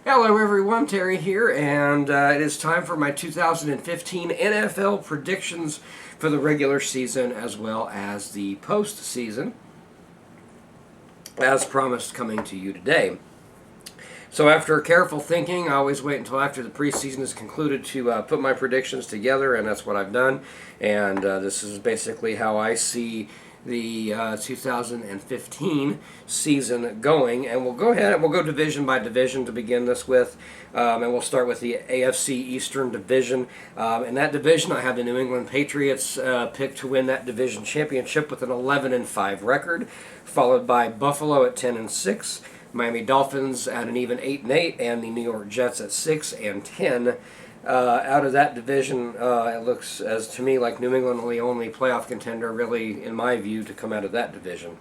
Hello everyone, Terry here, and it is time for my 2015 NFL predictions for the regular season as well as the postseason, as promised, coming to you today. So after careful thinking, I always wait until after the preseason is concluded to put my predictions together, and that's what I've done. And this is basically how I see the 2015 season going. And we'll go ahead and we'll go division by division to begin this with. And we'll start with the AFC Eastern Division. In that division, I have the New England Patriots picked to win that division championship with an 11-5 record, followed by Buffalo at 10-6. Miami Dolphins at an even 8-8, and the New York Jets at 6-10. Out of that division, it looks as to me like New England the only playoff contender, really, in my view, to come out of that division.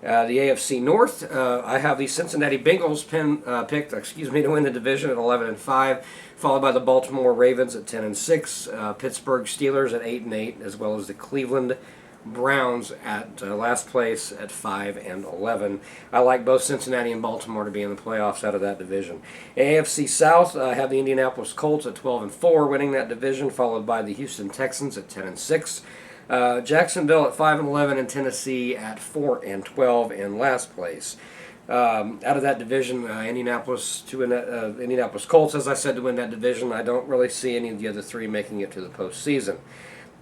The AFC North, I have the Cincinnati Bengals picked to win the division at 11-5, followed by the Baltimore Ravens at 10-6, Pittsburgh Steelers at 8-8, as well as the Cleveland Browns at last place at 5-11. I like both Cincinnati and Baltimore to be in the playoffs out of that division. AFC South, I have the Indianapolis Colts at 12-4, winning that division, followed by the Houston Texans at 10-6. Jacksonville at 5-11, and Tennessee at 4-12 in last place. Out of that division, Indianapolis Colts, as I said, to win that division. I don't really see any of the other three making it to the postseason.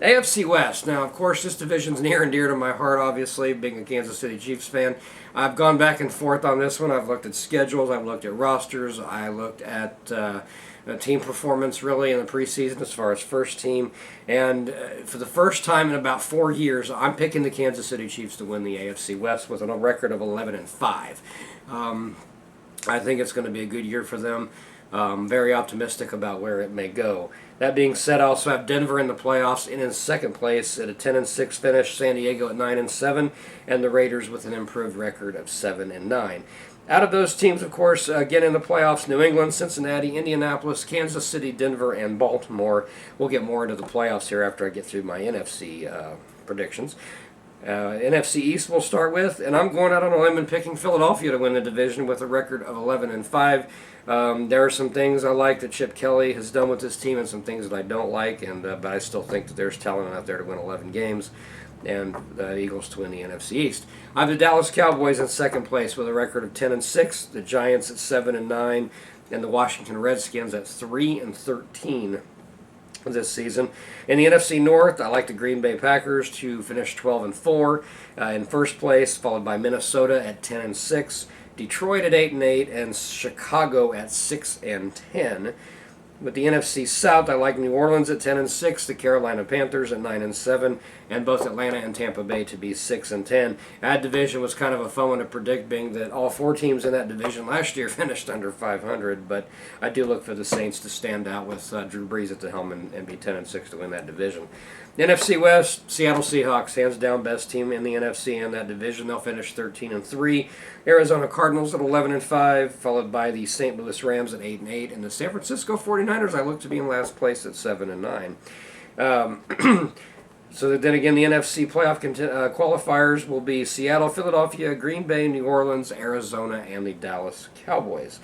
AFC West. Now, of course, this division's near and dear to my heart, obviously, being a Kansas City Chiefs fan. I've gone back and forth on this one. I've looked at schedules, I've looked at rosters, I looked at team performance, really, in the preseason as far as first team. And for the first time in about 4 years, I'm picking the Kansas City Chiefs to win the AFC West with a record of 11-5. I think it's going to be a good year for them. Very optimistic about where it may go. That being said, I also have Denver in the playoffs in second place at a 10-6 finish, San Diego at 9-7, and the Raiders with an improved record of 7-9. Out of those teams, of course, again in the playoffs, New England, Cincinnati, Indianapolis, Kansas City, Denver, and Baltimore. We'll get more into the playoffs here after I get through my NFC predictions. NFC East we'll start with, and I'm going out on a limb and picking Philadelphia to win the division with a record of 11-5. There are some things I like that Chip Kelly has done with this team and some things that I don't like, but I still think that there's talent out there to win 11 games and the Eagles to win the NFC East. I have the Dallas Cowboys in second place with a record of 10-6, the Giants at 7-9, and the Washington Redskins at 3-13. This season. In the NFC North, I like the Green Bay Packers to finish 12-4 in first place, followed by Minnesota at 10-6, Detroit at 8-8, and Chicago at 6-10. With the NFC South, I like New Orleans at 10-6, the Carolina Panthers at 9-7, and both Atlanta and Tampa Bay to be 6-10. That division was kind of a fun one to predict, being that all four teams in that division last year finished under 500. But I do look for the Saints to stand out with Drew Brees at the helm and be 10-6 to win that division. NFC West, Seattle Seahawks, hands down best team in the NFC in that division. They'll finish 13-3. Arizona Cardinals at 11-5, followed by the St. Louis Rams at 8-8, and the San Francisco 49ers I look to be in last place at 7-9. So then again, the NFC playoff qualifiers will be Seattle, Philadelphia, Green Bay, New Orleans, Arizona, and the Dallas Cowboys.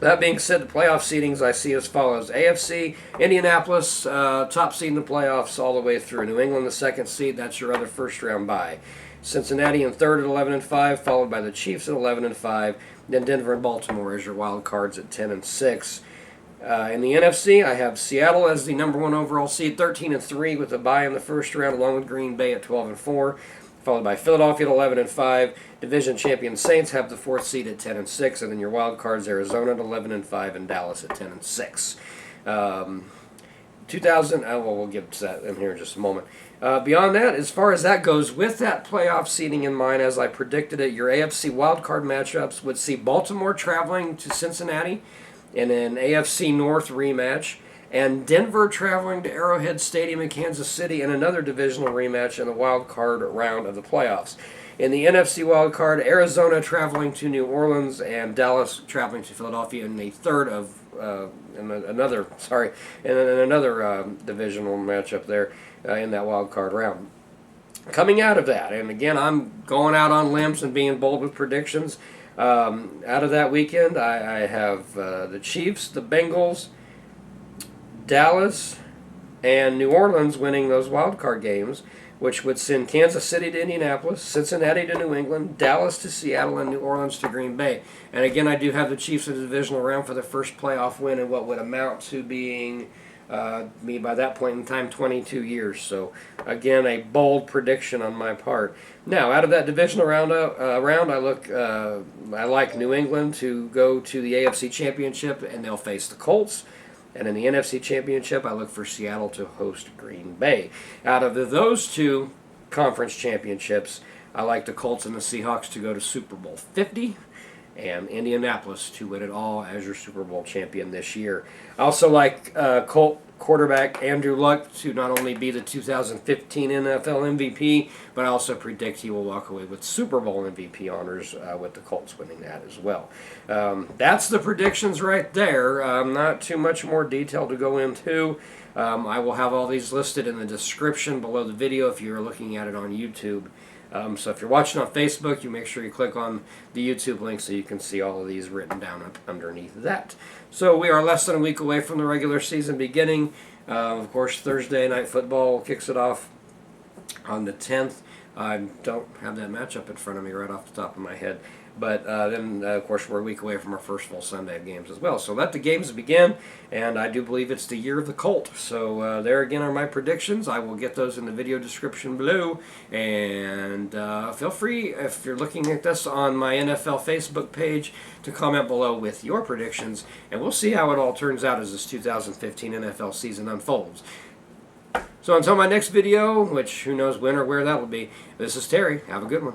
That being said, the playoff seedings I see as follows. AFC, Indianapolis, top seed in the playoffs all the way through. New England, the second seed. That's your other first-round bye. Cincinnati in third at 11-5, followed by the Chiefs at 11-5. Then Denver and Baltimore as your wild cards at 10-6. In the NFC, I have Seattle as the number one overall seed, 13-3 with a bye in the first round, along with Green Bay at 12-4. Followed by Philadelphia at 11-5. Division champion Saints have the fourth seed at 10-6, and then your wild cards Arizona at 11-5 and Dallas at 10-6. 2000. We'll get to that in here in just a moment. Beyond that, as far as that goes, with that playoff seeding in mind, as I predicted it, your AFC wildcard matchups would see Baltimore traveling to Cincinnati in an AFC North rematch, and Denver traveling to Arrowhead Stadium in Kansas City in another divisional rematch in the wild card round of the playoffs. In the NFC wild card, Arizona traveling to New Orleans and Dallas traveling to Philadelphia in the third of another divisional matchup there in that wild card round. Coming out of that, and again, I'm going out on limbs and being bold with predictions. Out of that weekend, I have the Chiefs, the Bengals, Dallas, and New Orleans winning those wild card games, which would send Kansas City to Indianapolis, Cincinnati to New England, Dallas to Seattle, and New Orleans to Green Bay. And again, I do have the Chiefs in the divisional round for the first playoff win in what would amount to being, me by that point in time, 22 years. So again, a bold prediction on my part. Now, out of that divisional round, I like New England to go to the AFC Championship, and they'll face the Colts. And in the NFC Championship, I look for Seattle to host Green Bay. Out of those two conference championships, I like the Colts and the Seahawks to go to Super Bowl 50, and Indianapolis to win it all as your Super Bowl champion this year. I also like Colt quarterback Andrew Luck to not only be the 2015 NFL MVP, but I also predict he will walk away with Super Bowl MVP honors with the Colts winning that as well. That's the predictions right there. Not too much more detail to go into. I will have all these listed in the description below the video if you're looking at it on YouTube. So if you're watching on Facebook, you make sure you click on the YouTube link so you can see all of these written down underneath that. So we are less than a week away from the regular season beginning. Of course, Thursday Night Football kicks it off on the 10th. I don't have that matchup in front of me right off the top of my head. But then, of course, we're a week away from our first full Sunday of games as well. So let the games begin, and I do believe it's the year of the Colt. So there again are my predictions. I will get those in the video description below. And feel free, if you're looking at this on my NFL Facebook page, to comment below with your predictions. And we'll see how it all turns out as this 2015 NFL season unfolds. So until my next video, which who knows when or where that will be, this is Terry. Have a good one.